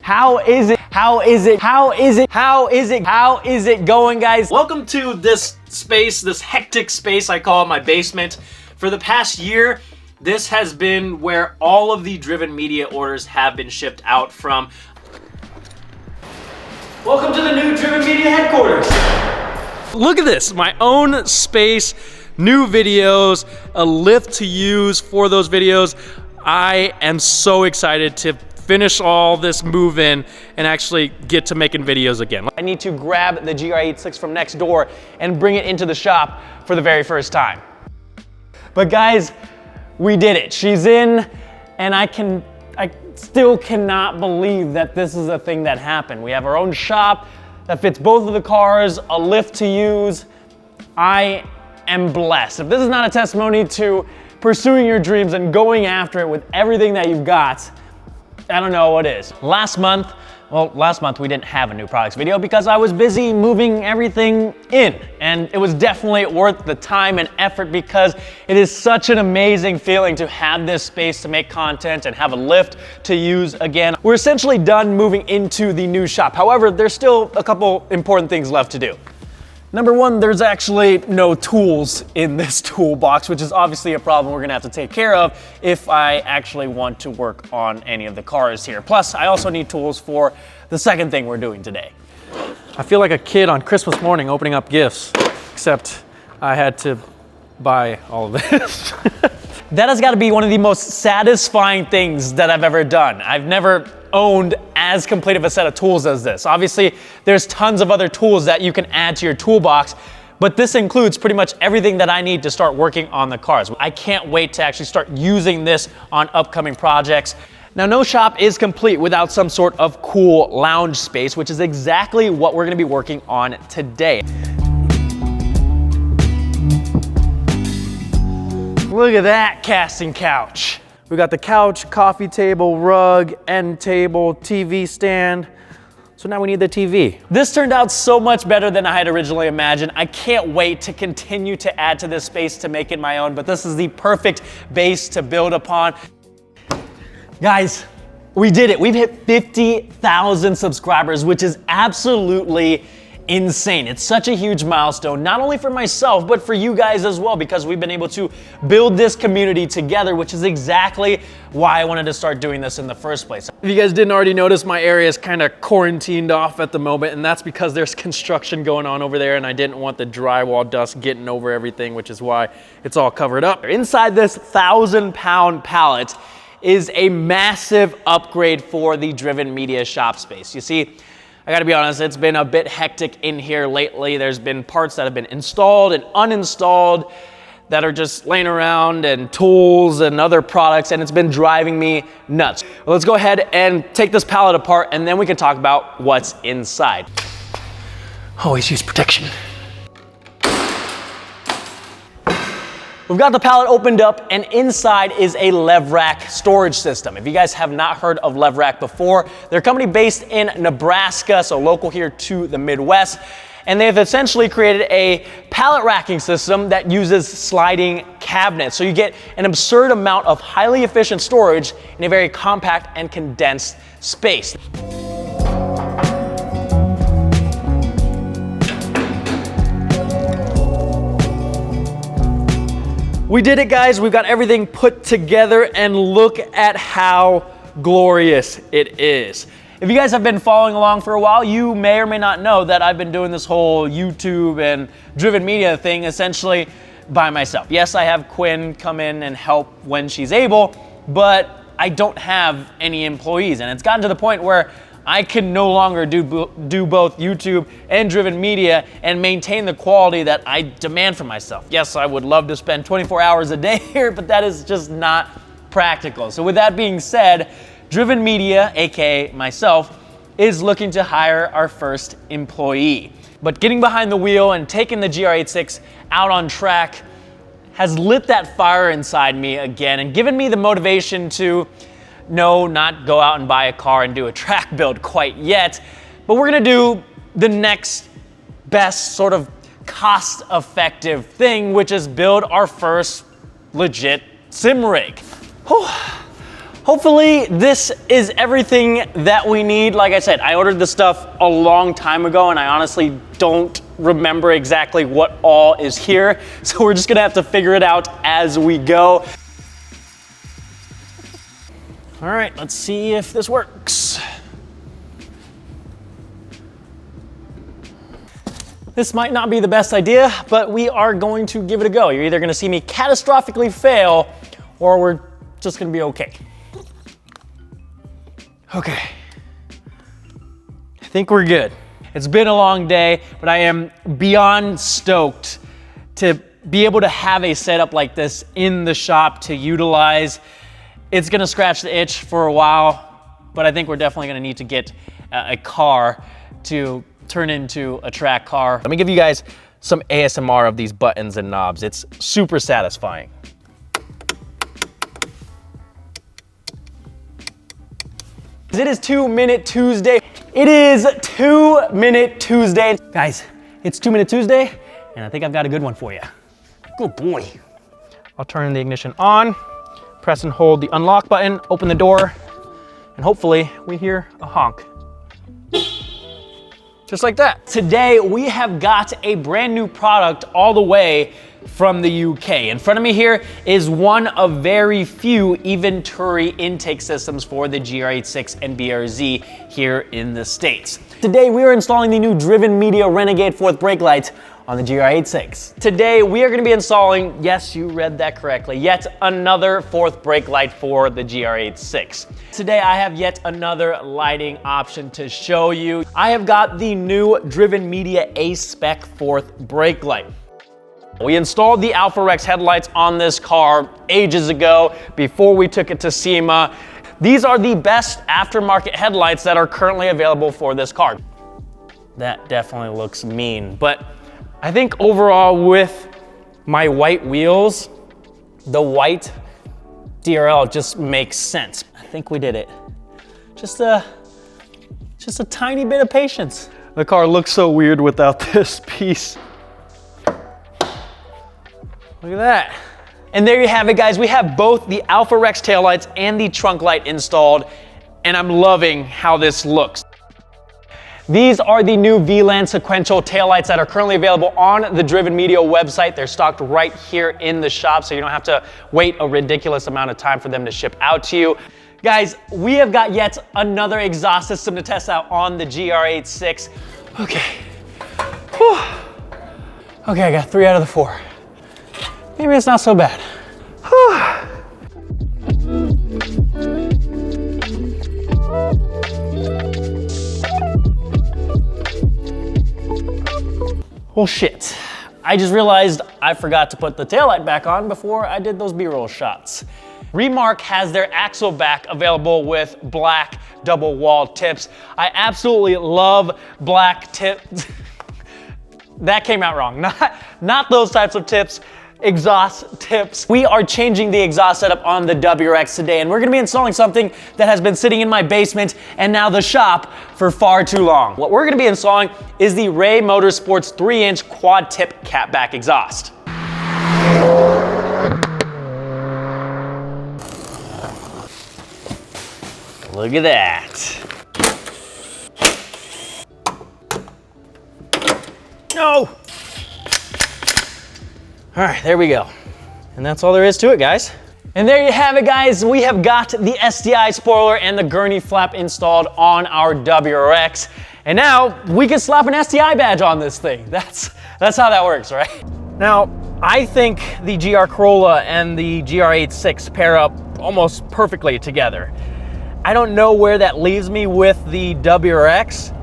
How is it going, guys? Welcome to this space, this hectic space I call my basement. For the past year, this has been where all of the Driven Media orders have been shipped out from. Welcome to the new Driven Media headquarters. Look at this, my own space, new videos, a lift to use for those videos. I am so excited to finish all this move-in and actually get to making videos again. I need to grab the GR86 from next door and bring it into the shop for the very first time. But guys, we did it. She's in, and I still cannot believe that this is a thing that happened. We have our own shop that fits both of the cars, a lift to use. I am blessed. If this is not a testimony to pursuing your dreams and going after it with everything that you've got, I don't know what is. Last month we didn't have a new products video because I was busy moving everything in, and it was definitely worth the time and effort because it is such an amazing feeling to have this space to make content and have a lift to use again. We're essentially done moving into the new shop. However, there's still a couple important things left to do. Number one, there's actually no tools in this toolbox, which is obviously a problem we're gonna have to take care of if I actually want to work on any of the cars here. Plus, I also need tools for the second thing we're doing today. I feel like a kid on Christmas morning opening up gifts, except I had to buy all of this. That has got to be one of the most satisfying things that I've ever done. I've never owned as complete of a set of tools as this. Obviously, there's tons of other tools that you can add to your toolbox, but this includes pretty much everything that I need to start working on the cars. I can't wait to actually start using this on upcoming projects. Now, no shop is complete without some sort of cool lounge space, which is exactly what we're gonna be working on today. Look at that casting couch. We got the couch, coffee table, rug, end table, TV stand. So now we need the TV. This turned out so much better than I had originally imagined. I can't wait to continue to add to this space to make it my own, but this is the perfect base to build upon. Guys, we did it. We've hit 50,000 subscribers, which is absolutely insane. It's such a huge milestone, not only for myself, but for you guys as well, because we've been able to build this community together, which is exactly why I wanted to start doing this in the first place. If you guys didn't already notice, my area is kind of quarantined off at the moment, and that's because there's construction going on over there, and I didn't want the drywall dust getting over everything, which is why it's all covered up. Inside this 1,000-pound pallet is a massive upgrade for the Driven Media shop space. You see, I gotta be honest, it's been a bit hectic in here lately. There's been parts that have been installed and uninstalled that are just laying around, and tools and other products, and it's been driving me nuts. Well, let's go ahead and take this pallet apart, and then we can talk about what's inside. Always use protection. We've got the pallet opened up, and inside is a lev rack storage system. If you guys have not heard of lev rack before, they're a company based in Nebraska, so local here to the Midwest, and they've essentially created a pallet racking system that uses sliding cabinets. So you get an absurd amount of highly efficient storage in a very compact and condensed space. We did it, guys. We've got everything put together, and look at how glorious it is. If you guys have been following along for a while, you may or may not know that I've been doing this whole YouTube and Driven Media thing essentially by myself. Yes, I have Quinn come in and help when she's able, but I don't have any employees, and it's gotten to the point where I can no longer do both YouTube and Driven Media and maintain the quality that I demand for myself. Yes, I would love to spend 24 hours a day here, but that is just not practical. So with that being said, Driven Media, aka myself, is looking to hire our first employee. But getting behind the wheel and taking the GR86 out on track has lit that fire inside me again and given me the motivation to not go out and buy a car and do a track build quite yet, but we're gonna do the next best sort of cost-effective thing, which is build our first legit sim rig. hopefully this is everything that we need. Like I said, I ordered this stuff a long time ago and I honestly don't remember exactly what all is here. So we're just gonna have to figure it out as we go. All right, let's see if this works. This might not be the best idea, but we are going to give it a go. You're either gonna see me catastrophically fail or we're just gonna be okay. Okay, I think we're good. It's been a long day, but I am beyond stoked to be able to have a setup like this in the shop to utilize. It's gonna scratch the itch for a while, but I think we're definitely gonna need to get a car to turn into a track car. Let me give you guys some ASMR of these buttons and knobs. It's super satisfying. It is 2-Minute Tuesday. It is 2-Minute Tuesday. Guys, it's 2-Minute Tuesday, and I think I've got a good one for you. Good boy. I'll turn the ignition on, press and hold the unlock button, open the door, and hopefully we hear a honk. Just like that. Today, we have got a brand new product all the way from the UK. In front of me here is one of very few Venturi intake systems for the GR86 and BRZ here in the States. Today, we are installing the new Driven Media Renegade 4th brake lights on the GR86. Today, we are gonna be installing, yes, you read that correctly, yet another 4th brake light for the GR86. Today, I have yet another lighting option to show you. I have got the new Driven Media A-Spec 4th brake light. We installed the Alpha Rex headlights on this car ages ago, before we took it to SEMA. These are the best aftermarket headlights that are currently available for this car. That definitely looks mean, but I think overall with my white wheels, the white DRL just makes sense. I think we did it. Just a tiny bit of patience. The car looks so weird without this piece. Look at that. And there you have it, guys. We have both the Alpha Rex taillights and the trunk light installed, and I'm loving how this looks. These are the new VLAN sequential taillights that are currently available on the Driven Media website. They're stocked right here in the shop, so you don't have to wait a ridiculous amount of time for them to ship out to you. Guys, we have got yet another exhaust system to test out on the GR86. Okay. Whew. Okay, I got 3 out of the 4. Maybe it's not so bad. Whew. Well, shit. I just realized I forgot to put the taillight back on before I did those B-roll shots. Remark has their axle back available with black double wall tips. I absolutely love black tips. That came out wrong. Not those types of tips. Exhaust tips. We are changing the exhaust setup on the WRX today, and we're gonna be installing something that has been sitting in my basement and now the shop for far too long. What we're gonna be installing is the Ray Motorsports 3-inch quad tip catback exhaust. Look at that. No! All right, there we go. And that's all there is to it, guys. And there you have it, guys. We have got the SDI spoiler and the gurney flap installed on our WRX. And now we can slap an SDI badge on this thing. That's how that works, right? Now, I think the GR Corolla and the GR86 pair up almost perfectly together. I don't know where that leaves me with the WRX.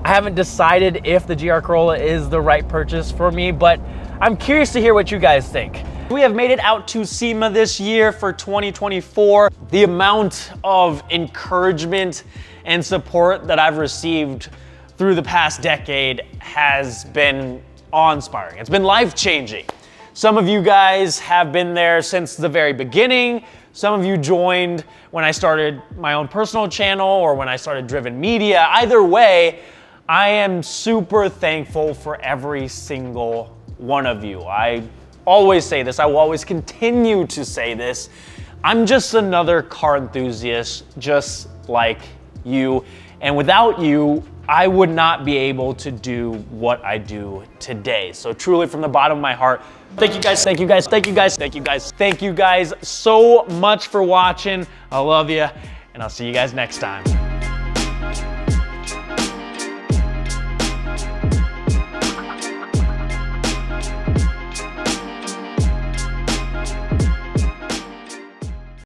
I haven't decided if the GR Corolla is the right purchase for me, but I'm curious to hear what you guys think. We have made it out to SEMA this year for 2024. The amount of encouragement and support that I've received through the past decade has been awe-inspiring. It's been life-changing. Some of you guys have been there since the very beginning. Some of you joined when I started my own personal channel or when I started Driven Media. Either way, I am super thankful for every single one of you. I always say this, I will always continue to say this. I'm just another car enthusiast, just like you. And without you, I would not be able to do what I do today. So truly from the bottom of my heart, thank you guys, thank you guys, thank you guys, thank you guys, thank you guys so much for watching. I love you, and I'll see you guys next time.